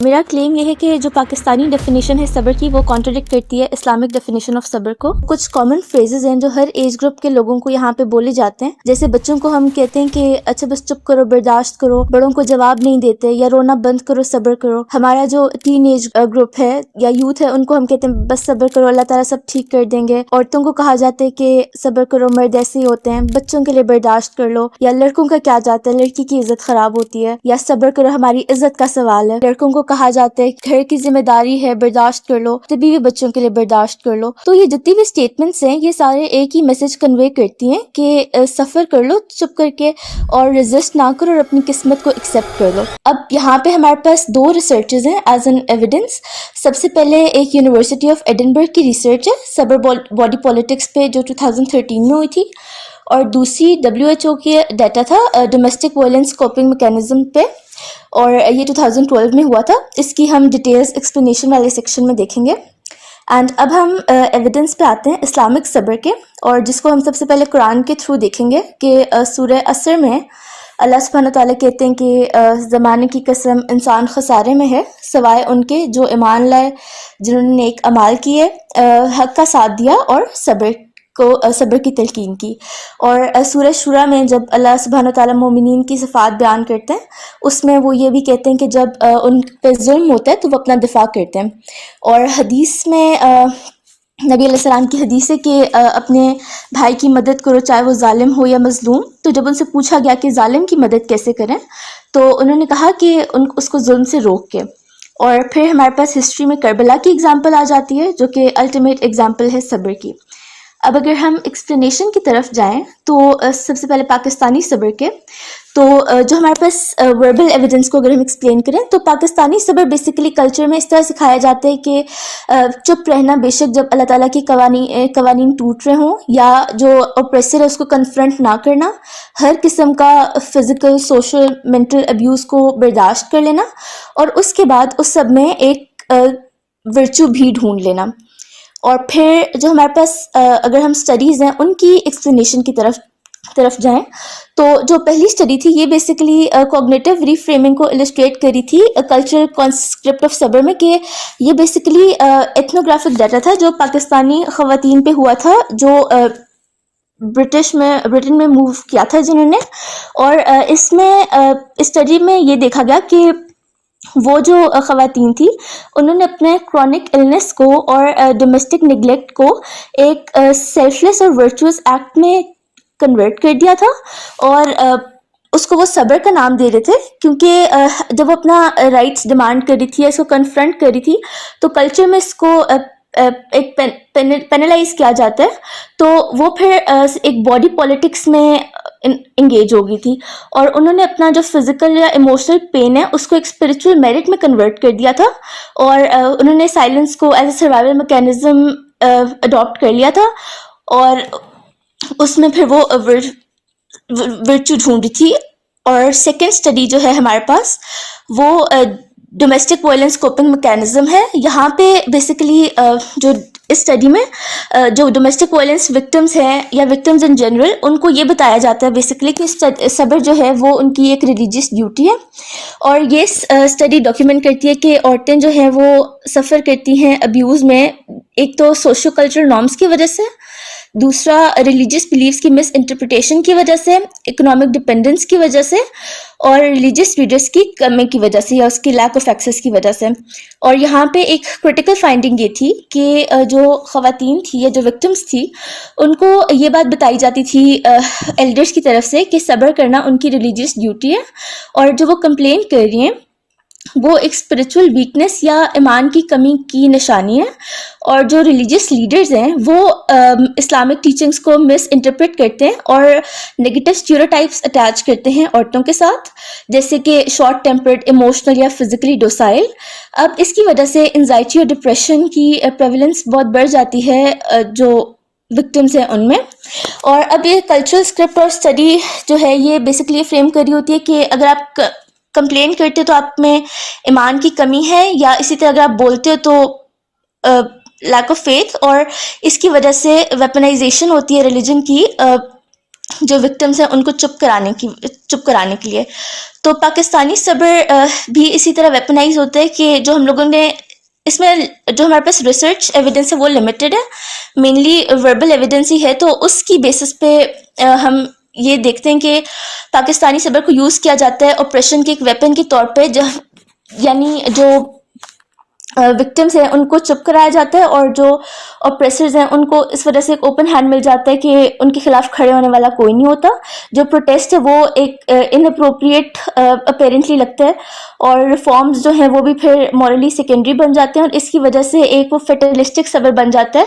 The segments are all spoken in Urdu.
میرا کلیم یہ ہے کہ جو پاکستانی ڈیفینیشن ہے صبر کی وہ کانٹرڈکٹ کرتی ہے اسلامک ڈیفینیشن آف صبر کو. کچھ کامن فریزز ہیں جو ہر ایج گروپ کے لوگوں کو یہاں پہ بولے جاتے ہیں. جیسے بچوں کو ہم کہتے ہیں کہ اچھا بس چپ کرو، برداشت کرو، بڑوں کو جواب نہیں دیتے، یا رونا بند کرو، صبر کرو. ہمارا جو ٹین ایج گروپ ہے یا یوتھ ہے ان کو ہم کہتے ہیں بس صبر کرو، اللہ تعالیٰ سب ٹھیک کر دیں گے. عورتوں کو کہا جاتا ہے کہ صبر کرو، مرد ایسے ہی ہوتے ہیں. بچوں کے لیے برداشت کر لو. یا لڑکوں کا کیا جاتا ہے لڑکی کی عزت خراب ہوتی ہے، یا صبر کرو ہماری عزت کا سوال ہے. لڑکوں کو کہا جاتا ہے گھر کی ذمہ داری ہے، برداشت کر لو، تو بیوی بچوں کے لیے برداشت کر لو. تو یہ جتنی بھی اسٹیٹمنٹس ہیں یہ سارے ایک ہی میسج کنوے کرتی ہیں کہ سفر کر لو چپ کر کے، اور ریزسٹ نہ کرو، اور اپنی قسمت کو ایکسیپٹ کر لو. اب یہاں پہ ہمارے پاس دو ریسرچز ہیں ایز این ایویڈنس. سب سے پہلے ایک یونیورسٹی آف ایڈنبرگ کی ریسرچ ہے صبر باڈی پالیٹکس پہ جو 2013 میں ہوئی تھی، اور دوسری WHO کی ڈیٹا تھا ڈومیسٹک وائلنس کوپنگ میکینزم پہ، اور یہ 2012 میں ہوا تھا. اس کی ہم ڈیٹیلز ایکسپلینیشن والے سیکشن میں دیکھیں گے. اینڈ اب ہم ایویڈنس پہ آتے ہیں اسلامک صبر کے، اور جس کو ہم سب سے پہلے قرآن کے تھرو دیکھیں گے کہ سورہ عصر میں اللہ سبحانہ تعالیٰ کہتے ہیں کہ زمانے کی قسم انسان خسارے میں ہے سوائے ان کے جو ایمان لائے، جنہوں نے نیک اعمال کیے، حق کا ساتھ دیا اور صبر کی تلقین کی. اور سورہ شورا میں جب اللہ سبحانہ تعالیٰ مومنین کی صفات بیان کرتے ہیں اس میں وہ یہ بھی کہتے ہیں کہ جب ان پہ ظلم ہوتا ہے تو وہ اپنا دفاع کرتے ہیں. اور حدیث میں نبی علیہ السلام کی حدیث ہے کہ اپنے بھائی کی مدد کرو چاہے وہ ظالم ہو یا مظلوم. تو جب ان سے پوچھا گیا کہ ظالم کی مدد کیسے کریں تو انہوں نے کہا کہ اس کو ظلم سے روک کے. اور پھر ہمارے پاس ہسٹری میں کربلا کی اگزامپل آ جاتی ہے جو کہ الٹیمیٹ اگزامپل ہے صبر کی. اب اگر ہم ایکسپلینیشن کی طرف جائیں تو سب سے پہلے پاکستانی صبر کے، تو جو ہمارے پاس وربل ایویڈنس کو اگر ہم ایکسپلین کریں تو پاکستانی صبر بیسیکلی کلچر میں اس طرح سکھایا جاتا ہے کہ چپ رہنا، بے شک جب اللہ تعالیٰ کی قوانین ٹوٹ رہے ہوں یا جو اوپریسر ہے اس کو کنفرنٹ نہ کرنا، ہر قسم کا فزیکل، سوشل، مینٹل ابیوز کو برداشت کر لینا، اور اس کے بعد اس سب میں ایک ورچو بھی ڈھونڈ لینا. اور پھر جو ہمارے پاس اگر ہم اسٹڈیز ہیں ان کی ایکسپلینیشن کی طرف جائیں تو جو پہلی اسٹڈی تھی یہ بیسیکلی کوگنیٹو ریفریمنگ کو السٹریٹ کری تھی کلچرل کانسیپٹ آف صبر میں، کہ یہ بیسیکلی ایتھنوگرافک ڈیٹا تھا جو پاکستانی خواتین پہ ہوا تھا جو برٹن میں موو کیا تھا جنہوں نے. اور اس میں اسٹڈی میں یہ دیکھا گیا کہ وہ جو خواتین تھی انہوں نے اپنے کرونک النس کو اور ڈومیسٹک نگلیکٹ کو ایک سیلف لیس اور ورچوئس ایکٹ میں کنورٹ کر دیا تھا، اور اس کو وہ صبر کا نام دے رہے تھے کیونکہ جب وہ اپنا رائٹس ڈیمانڈ کر رہی تھی یا اس کو کنفرنٹ کر رہی تھی تو کلچر میں اس کو ایک پینلائز کیا جاتا ہے، تو وہ پھر ایک باڈی پالیٹکس میں انگیج ہو گئی تھی، اور انہوں نے اپنا جو فزیکل یا ایموشنل پین ہے اس کو ایک اسپرچول میرٹ میں کنورٹ کر دیا تھا، اور انہوں نے سائلنس کو as a survival mechanism adapt کر لیا تھا، اور اس میں پھر وہ ورچو ڈھونڈی تھی. اور سیکنڈ اسٹڈی جو ہے ہمارے پاس وہ ڈومیسٹک وائلنس کوپنگ میکینزم ہے. یہاں پہ بیسیکلی جو اس اسٹڈی میں جو ڈومیسٹک وائلنس وکٹمز ہیں یا وکٹمز ان جنرل ان کو یہ بتایا جاتا ہے بیسیکلی کہ صبر جو ہے وہ ان کی ایک ریلیجیس ڈیوٹی ہے. اور یہ اسٹڈی ڈاکیومنٹ کرتی ہے کہ عورتیں جو ہیں وہ سفر کرتی ہیں ابیوز میں، ایک تو سوشو کلچرل نارمس کی وجہ سے، دوسرا ریلیجیس بلیفس کی مس انٹرپریٹیشن کی وجہ سے، اکنامک ڈپینڈنس کی وجہ سے، اور ریلیجیس لیڈرس کی کمی کی وجہ سے یا اس کی لیک آف ایکسیس کی وجہ سے. اور یہاں پہ ایک کریٹیکل فائنڈنگ یہ تھی کہ جو خواتین تھی یا جو وکٹمس تھی ان کو یہ بات بتائی جاتی تھی ایلڈرس کی طرف سے کہ صبر کرنا ان کی ریلیجیس ڈیوٹی ہے، اور جو وہ کمپلین کر رہی ہیں وہ ایک اسپرچول ویکنس یا ایمان کی کمی کی نشانی ہے. اور جو ریلیجیس لیڈرز ہیں وہ اسلامک ٹیچنگز کو مس انٹرپریٹ کرتے ہیں اور نگیٹو اسٹیریوٹائپس اٹیچ کرتے ہیں عورتوں کے ساتھ، جیسے کہ شارٹ ٹیمپرڈ، ایموشنل یا فزیکلی ڈوسائل. اب اس کی وجہ سے انزائٹی اور ڈپریشن کی پریویلنس بہت بڑھ جاتی ہے جو وکٹمز ہیں ان میں. اور اب یہ کلچرل اسکرپٹ اور اسٹڈی جو ہے یہ بیسکلی فریم کری ہوتی ہے کہ اگر آپ کمپلین کرتے ہو تو آپ میں ایمان کی کمی ہے، یا اسی طرح اگر آپ بولتے ہو تو لیک آف فیتھ، اور اس کی وجہ سے ویپنائزیشن ہوتی ہے ریلیجن کی جو وکٹمز ہیں ان کو چپ کرانے کے لیے. تو پاکستانی صبر بھی اسی طرح ویپنائز ہوتا ہے کہ جو ہم لوگوں نے اس میں جو ہمارے پاس ریسرچ ایویڈنس ہے وہ لمیٹڈ ہے, مینلی وربل ایویڈنس ہی ہے. تو اس کی بیسس پہ ہم یہ دیکھتے ہیں کہ پاکستانی صبر کو یوز کیا جاتا ہے آپریشن کے ایک ویپن کے طور پہ, یعنی جو وکٹمس ہیں ان کو چپ کرایا جاتا ہے اور جو اوپریسرز ہیں ان کو اس وجہ سے ایک اوپن ہینڈ مل جاتا ہے کہ ان کے خلاف کھڑے ہونے والا کوئی نہیں ہوتا. جو پروٹیسٹ ہے وہ ایک ان اپروپریٹ اپیرنٹلی لگتا ہے, اور ریفارمز جو ہیں وہ بھی پھر مورلی سیکنڈری بن جاتے ہیں, اور اس کی وجہ سے ایک وہ فیٹلسٹک صبر بن جاتا ہے,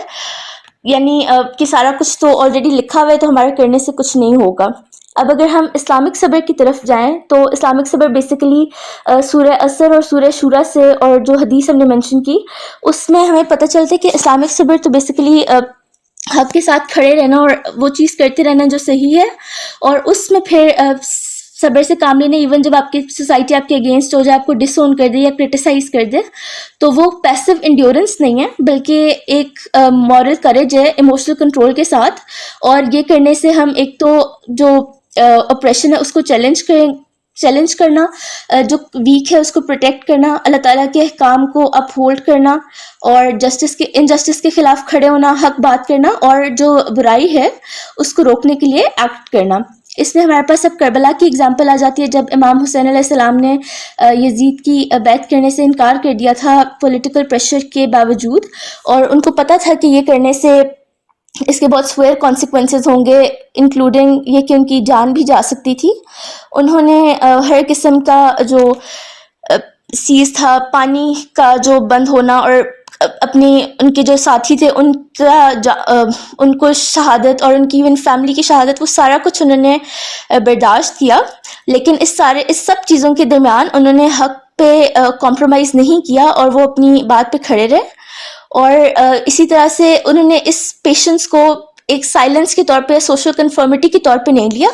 یعنی کہ سارا کچھ تو آلریڈی لکھا ہوا ہے تو ہمارے کرنے سے کچھ نہیں ہوگا. اب اگر ہم اسلامک صبر کی طرف جائیں تو اسلامک صبر بیسیکلی سورہ اثر اور سورہ شورا سے, اور جو حدیث ہم نے مینشن کی اس میں ہمیں پتہ چلتا ہے کہ اسلامک صبر تو بیسیکلی حق کے ساتھ کھڑے رہنا اور وہ چیز کرتے رہنا جو صحیح ہے, اور اس میں پھر صبر سے کام لینا, ایون جب آپ کی سوسائٹی آپ کے اگینسٹ ہو جائے, آپ کو ڈس اون کر دے یا کرٹیسائز کر دے, تو وہ پیسو انڈیورنس نہیں ہے بلکہ ایک مورل کریج ہے ایموشنل کنٹرول کے ساتھ. اور یہ کرنے سے ہم ایک تو جو اپریشن ہے اس کو چیلنج کرنا, جو ویک ہے اس کو پروٹیکٹ کرنا, اللہ تعالیٰ کے احکام کو اپ ہولڈ کرنا, اور انجسٹس کے خلاف کھڑے ہونا, حق بات کرنا, اور جو برائی ہے اس کو روکنے کے لیے ایکٹ کرنا. اس میں ہمارے پاس اب کربلا کی اگزامپل آ جاتی ہے, جب امام حسین علیہ السلام نے یزید کی بیعت کرنے سے انکار کر دیا تھا پولیٹیکل پریشر کے باوجود, اور ان کو پتہ تھا کہ یہ کرنے سے اس کے بہت سوئر کانسیکوینسز ہوں گے, انکلوڈنگ یہ کہ ان کی جان بھی جا سکتی تھی. انہوں نے ہر قسم کا جو سیز تھا, پانی کا جو بند ہونا, اور ان کے جو ساتھی تھے ان کو شہادت, اور ان کی ایون فیملی کی شہادت, وہ سارا کچھ انہوں نے برداشت کیا. لیکن اس سب چیزوں کے درمیان انہوں نے حق پہ کمپرومائز نہیں کیا, اور وہ اپنی بات پہ کھڑے رہے. اور اسی طرح سے انہوں نے اس پیشنس کو ایک سائلنس کے طور پہ, سوشل کنفرمیٹی کے طور پہ نہیں لیا,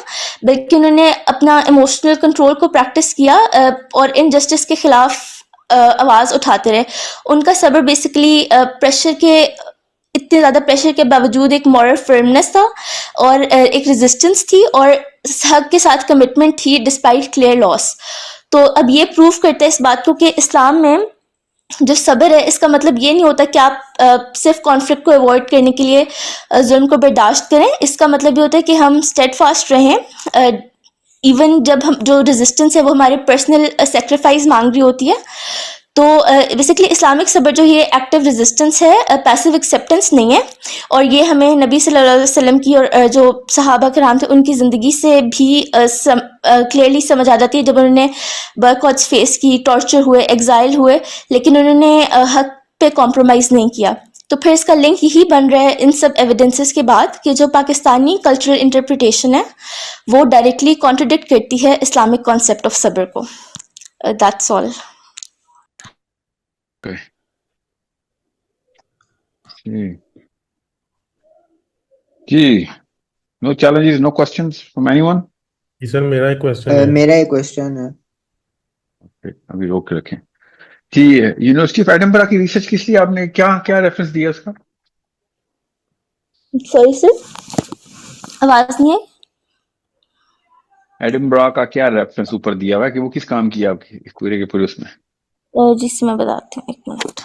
بلکہ انہوں نے اپنا ایموشنل کنٹرول کو پریکٹس کیا اور انجسٹس کے خلاف آواز اٹھاتے رہے. ان کا صبر بیسیکلی اتنے زیادہ پریشر کے باوجود ایک مورل فرمنس تھا, اور ایک ریزسٹنس تھی, اور حق کے ساتھ کمٹمنٹ تھی ڈسپائٹ کلیئر لاس. تو اب یہ پروف کرتا ہے اس بات کو کہ اسلام میں جو صبر ہے اس کا مطلب یہ نہیں ہوتا کہ آپ صرف کانفلکٹ کو ایوائڈ کرنے کے لیے ظلم کو برداشت کریں. اس کا مطلب یہ ہوتا ہے کہ ہم اسٹیڈ فاسٹ رہیں, ایون جب ہم جو ریزسٹنس ہے وہ ہمارے پرسنل سیکریفائز مانگ رہی ہوتی ہے. تو بیسیکلی اسلامک صبر جو یہ ایکٹیو ریزسٹنس ہے, پیسو ایکسیپٹنس نہیں ہے, اور یہ ہمیں نبی صلی اللہ علیہ وسلم کی اور جو صحابہ کرام تھے ان کی زندگی سے بھی کلیئرلی سمجھ آ جاتی ہے. جب انہوں نے بائیکاٹس فیس کی, ٹارچر ہوئے, ایگزائل ہوئے, لیکن انہوں نے حق پہ کمپرومائز نہیں کیا. تو پھر اس کا لنک یہی بن رہا ہے ان سب ایویڈنسز کے بعد کہ جو پاکستانی کلچرل انٹرپریٹیشن ہے وہ ڈائریکٹلی کانٹرڈکٹ کرتی ہے اسلامک کانسیپٹ آف صبر کو. That's all. جی, no challenges, no questions from anyone? جی سر, میرا ایک کوشچن ہے. ابھی روک کے رکھیں. جی, یونیورسٹی آف ایڈنبرا کی ریسرچ کس لیے آپ نے کیا ریفرنس دیا اس کا؟ سوری سر, آواز نہیں ہے. ایڈنبرا کا کیا ریفرنس اوپر دیا ہوا ہے کہ وہ کس کام کیا آپ کی پورے کے پورے اس میں؟ جی سے میں بتاتی ہوں, ایک منٹ,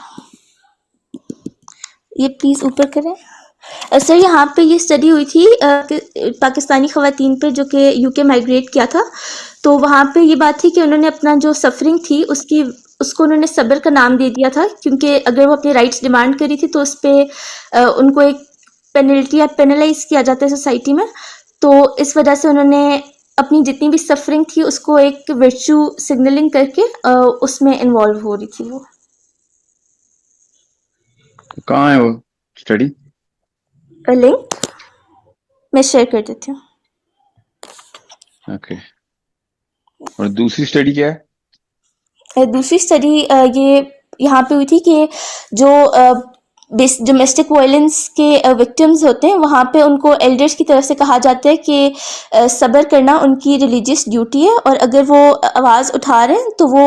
یہ پلیز اوپر کریں. سر یہاں پہ یہ اسٹڈی ہوئی تھی پاکستانی خواتین پہ جو کہ یو کے مائگریٹ کیا تھا. تو وہاں پہ یہ بات تھی کہ انہوں نے اپنا جو سفرنگ تھی اس کو انہوں نے صبر کا نام دے دیا تھا, کیونکہ اگر وہ اپنے رائٹس ڈیمانڈ کری تھی تو اس پہ ان کو ایک پینلٹی یا پینلائز کیا جاتا ہے سوسائٹی میں. تو اس وجہ سے انہوں نے اپنی جتنی بھی سفرنگ تھی اس کو ایک ورچو سگنلنگ کر کے اس میں انوالو ہو رہی تھی. وہ کہاں ہے وہ اسٹڈی؟ لنک میں شیئر کر دیتی ہوں. اوکے. اور دوسری اسٹڈی کیا ہے؟ دوسری اسٹڈی یہ یہاں پہ ہوئی تھی کہ جو ڈومیسٹک وائلنس کے وکٹمز ہوتے ہیں وہاں پہ ان کو ایلڈرز کی طرف سے کہا جاتا ہے کہ صبر کرنا ان کی ریلیجیس ڈیوٹی ہے, اور اگر وہ آواز اٹھا رہے ہیں تو وہ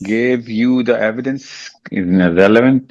gave you the evidence, relevant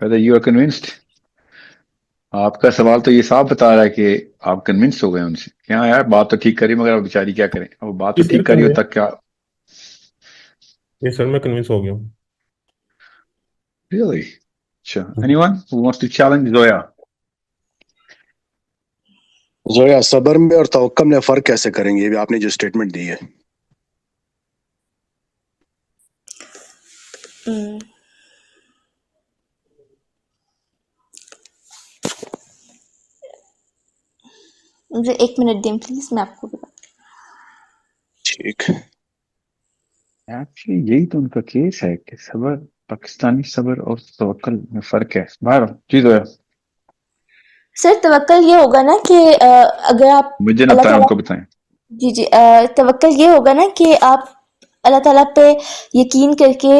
whether you are convinced آپ کا سوال تو یہ صاف بتا رہا ہے کہ آپ کنونس ہو گئے ان سے کہ ہاں یار بات تو ٹھیک کری مگر اب بیچاری کیا کریں، اب بات تو جی ٹھیک سر کری میں ہو تک کیا. یہ سر میں کنوینس ہو گیا ہوں. Really? اچھا. Anyone who wants to challenge Zoya? Zoya صبر میں اور توکل میں فرق کیسے کریں گے؟ یہ بھی آپ نے جو اسٹیٹمنٹ دی ہے. مجھے 1 منٹ دیں پلیز، میں آپ کو بتا. ٹھیک. ایکچولی یہی تو ان کا کیس ہے کہ صبر، پاکستانی صبر اور توکل میں فرق ہے. باہر جی زویا سر توکل یہ ہوگا نا کہ اگر آپ مجھے نہ اللہ بتائیں، ان تعالیٰ، کو بتائیں. جی توکل یہ ہوگا نا کہ آپ اللہ تعالیٰ پہ یقین کر کے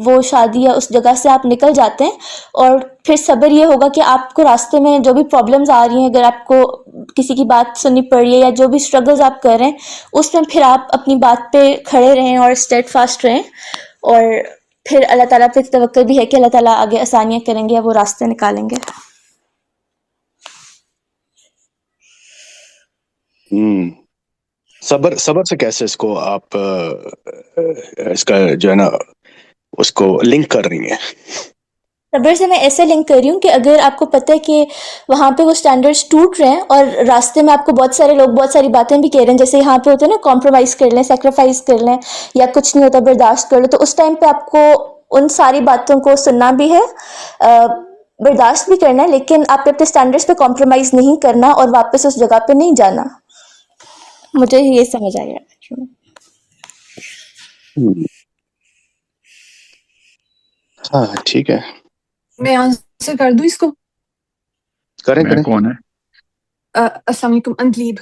وہ شادی یا اس جگہ سے آپ نکل جاتے ہیں. اور پھر صبر یہ ہوگا کہ آپ کو راستے میں جو بھی پرابلمز آ رہی ہیں، اگر آپ کو کسی کی بات سننی پڑ رہی ہے یا جو بھی اسٹرگلز آپ کر رہے ہیں، اس میں پھر آپ اپنی بات پہ کھڑے رہیں اور اسٹیڈ فاسٹ رہیں. اور پھر اللہ تعالیٰ پہ توکل بھی ہے کہ اللہ تعالیٰ آگے آسانیاں کریں گے یا وہ راستے نکالیں گے. صبر سے کیسے اس کو آپ اس کا جو ہے نا اس کو لنک کر رہی ہیں؟ صبر سے میں ایسے لنک کر رہی ہوں کہ اگر آپ کو پتہ ہے کہ وہاں پہ وہ سٹینڈرڈز ٹوٹ رہے ہیں اور راستے میں آپ کو بہت سارے لوگ بہت ساری باتیں بھی کہہ رہے ہیں، جیسے یہاں پہ ہوتے ہیں نا کمپرومائز کر لیں، سیکریفائز کر لیں، یا کچھ نہیں ہوتا برداشت کر لو، تو اس ٹائم پہ آپ کو ان ساری باتوں کو سننا بھی ہے، برداشت بھی کرنا ہے، لیکن آپ اپنے سٹینڈرڈز پہ کمپرومائز نہیں کرنا اور واپس اس جگہ پہ نہیں جانا. مجھے یہ سمجھ آیا. ہاں ٹھیک ہے. میں آنسر کر دوں اس کو؟ کریں میں کریں. کون ہے؟ السلام علیکم. اندلیب.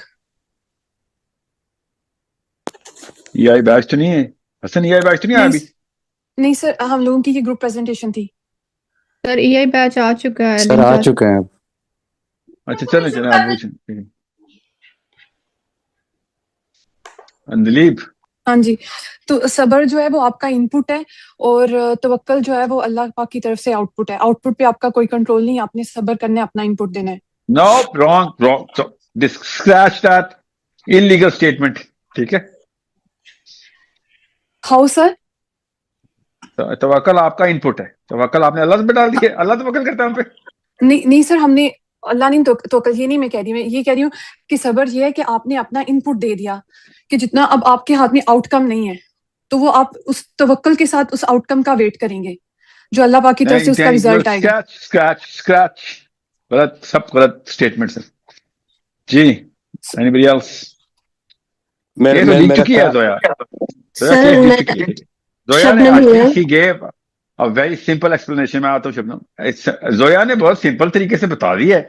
ای آئی بیچ تو نہیں ہے حسن؟ ای آئی بیچ تو نہیں آیا ابھی؟ نہیں سر، ہم لوگوں کی یہ گروپ پریزنٹیشن تھی. سر ای آئی بیچ آ چکا ہے، سر لنک آ چکے ہیں. اچھا چلیں چلیں آپ پوچھیں. اندلیب ہاں جی. تو صبر جو ہے وہ آپ کا ان پٹ ہے، اور توکل جو ہے وہ اللہ پاک کی طرف سے آؤٹ پٹ ہے. آؤٹ پٹ پہ آپ کا کوئی کنٹرول نہیں، آپ نے صبر کرنا ہے، اپنا ان پٹ دینا ہے. No wrong scratch that illegal statement. ٹھیک ہے، ہاؤ سر؟ توکل آپ کا ان پٹ ہے، توکل آپ نے اللہ پہ ڈال دیا، اللہ توکل کرتا ہے ہم پہ. نہیں سر، ہم نے اللہ نہیں توکل، یہ نہیں میں کہہ رہی. میں یہ کہہ رہی ہوں کہ صبر یہ ہے کہ آپ نے اپنا ان پٹ دے دیا کہ جتنا اب آپ کے ہاتھ میں آؤٹ کم نہیں ہے، تو وہ آپ اس توکل کے ساتھ اس آؤٹ کم کا ویٹ کریں گے جو اللہ پاک کی طرف سے اس کا ریزلٹ آئے گا. اسکریچ غلط، سب غلط اسٹیٹمنٹ ہے. جی اینیبڈی ایلس؟ کیس تو جیت چکی ہے زویا. زویا سر کیس جیت میں چکی ہے. زویا نے شبنم آئی ہی تھنک ہے. شی give a very simple explanation. میں آتا ہوں شبنم. زویا نے بہت سمپل طریقے سے بتا دی ہے،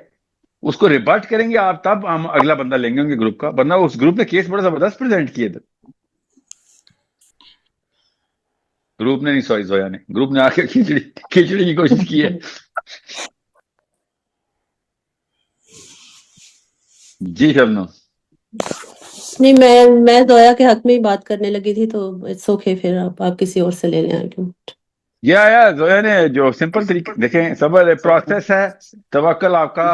اس کو ریبٹ کریں گے آپ تب ہم اگلا بندہ لیں گے ان کے گروپ کا، ورنہ اس گروپ نے کیس بڑا زبردست پریزنٹ کیے تھے. گروپ نے نہیں، سوری زویا نے، گروپ نے آ کے کھچڑی کی کوشش کی ہے. جی شبنم. نہیں، میں زویا کے حق میں ہی بات کرنے لگی تھی، تو اٹس اوکے، پھر آپ کسی اور سے لے لیں آرگیومنٹ. یا زویا نے جو سمپل طریقے، دیکھیں صبر پروسیس ہے، توکل آپ کا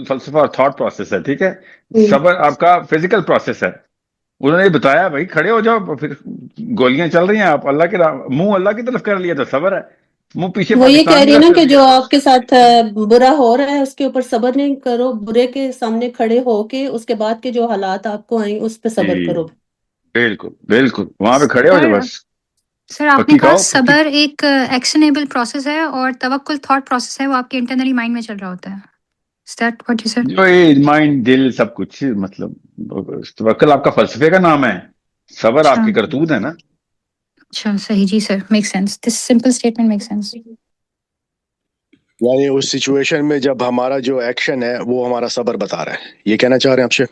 فلسفہ اور تھاٹ پروسیس ہے. ٹھیک ہے، صبر آپ کا فزیکل پروسیس ہے. انہوں نے بتایا بھائی کھڑے ہو جاؤ، پھر گولیاں چل رہی ہیں، آپ اللہ کے منہ اللہ کی طرف کر لیا تو صبر ہے، منہ پیچھے وہ یہ کہہ پاکستان کی رہی ہے نا طرف کر کہ لیا. جو آپ کے ساتھ برا ہو رہا ہے اس کے اوپر صبر نہیں کرو، برے کے سامنے کھڑے ہو کے اس کے بعد کے جو حالات آپ کو آئیں اس پہ صبر جی کرو. بالکل بالکل، وہاں پہ کھڑے ہو جاؤ بس. سر آپ نے پکی کہا کھاؤ پکی. صبر ایک ایکشنیبل پروسیس ہے اور توکل تھاٹ پروسیس ہے، وہ آپ کے انٹرنلی مائنڈ میں چل رہا ہوتا ہے. Is that what you said? جو یہ مائنڈ دل سب کچھ، مطلب توکل آپ کا فلسفے کا نام ہے، صبر آپ اچھا کی کرتوت ہے نا. اچھا صحیح، جی sir, make sense, this simple statement make sense. یعنی اس سچویشن میں جب ہمارا جو ایکشن ہے وہ ہمارا صبر بتا رہا ہے، یہ کہنا چاہ رہے ہیں آپ سے؟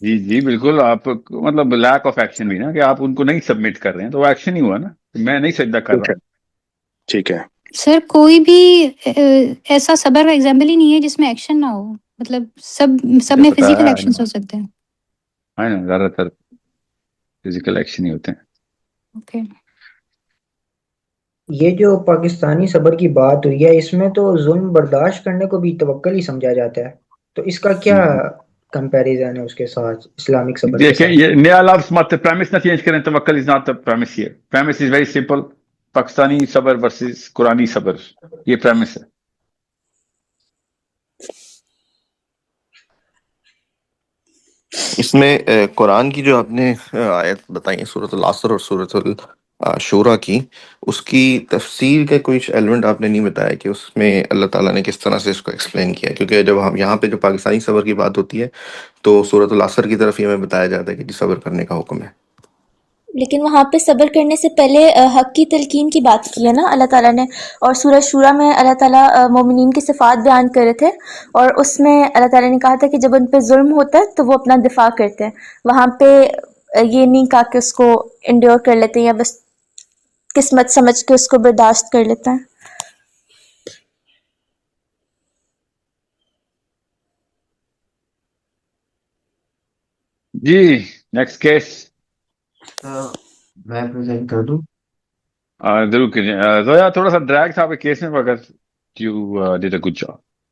جی جی بالکل. آپ مطلب لیک آف ایکشن بھی نا، کہ آپ ان کو نہیں سبمٹ کر رہے ہیں تو وہ ایکشن ہی ہوا نا، میں نہیں سجدہ کر ٹھیک رہا. ہے ٹھیک ہے. سر کوئی بھی ایسا صبر کا ایگزامپل ہی نہیں ہے جس میں ایکشن نہ ہو، مطلب سب مجھے میں پتا فزیکل ہے ایکشنز ہو سکتے ہیں. نا، زیادہ تر فزیکل ایکشن ہی ہوتے ہیں. اوکے. یہ جو پاکستانی صبر کی بات ہوئی ہے اس میں تو ظلم برداشت کرنے کو بھی توکل ہی سمجھا جاتا ہے، تو اس کا کیا کمپیریزن ہے اس کے ساتھ، اسلامک صبر کے دیکھیں ساتھ؟ یہ نیا لفظ مت پریمس نہ چینج کریں. توکل is not the premise here. Premise is very simple. Pakistani صبر ورسز قرآنی صبر، یہ پریمس ہے. اس میں قرآن کی جو آپ نے آیت بتائی سورۃ العصر اور سورۃ الشورى کی، اس کی تفسیر کا کوئی ایلیمنٹ آپ نے نہیں بتایا کہ اس میں اللہ تعالیٰ نے کس طرح سے اس کو ایکسپلین کیا. کیونکہ جب ہم یہاں پہ جو پاکستانی صبر کی بات ہوتی ہے تو سورۃ العصر کی طرف یہ ہمیں بتایا جاتا ہے کہ جی صبر کرنے کا حکم ہے. لیکن وہاں پہ صبر کرنے سے پہلے حق کی تلقین کی بات کی ہے نا اللہ تعالیٰ نے، اور سورہ شورہ میں اللہ تعالیٰ مومنین کی صفات بیان کر رہے تھے، اور اس میں اللہ تعالیٰ نے کہا تھا کہ جب ان پہ ظلم ہوتا ہے تو وہ اپنا دفاع کرتے ہیں. وہاں پہ یہ نہیں کہا کہ اس کو انڈیور کر لیتے ہیں یا بس قسمت سمجھ کے اس کو برداشت کر لیتے ہیں. جی نیکسٹ کیس. میں پریزنٹ کر دوں. ضرور کیجیے. زویا تھوڑا سا ڈریگ تھا آپ کے کیس میں، مگر you did a good job.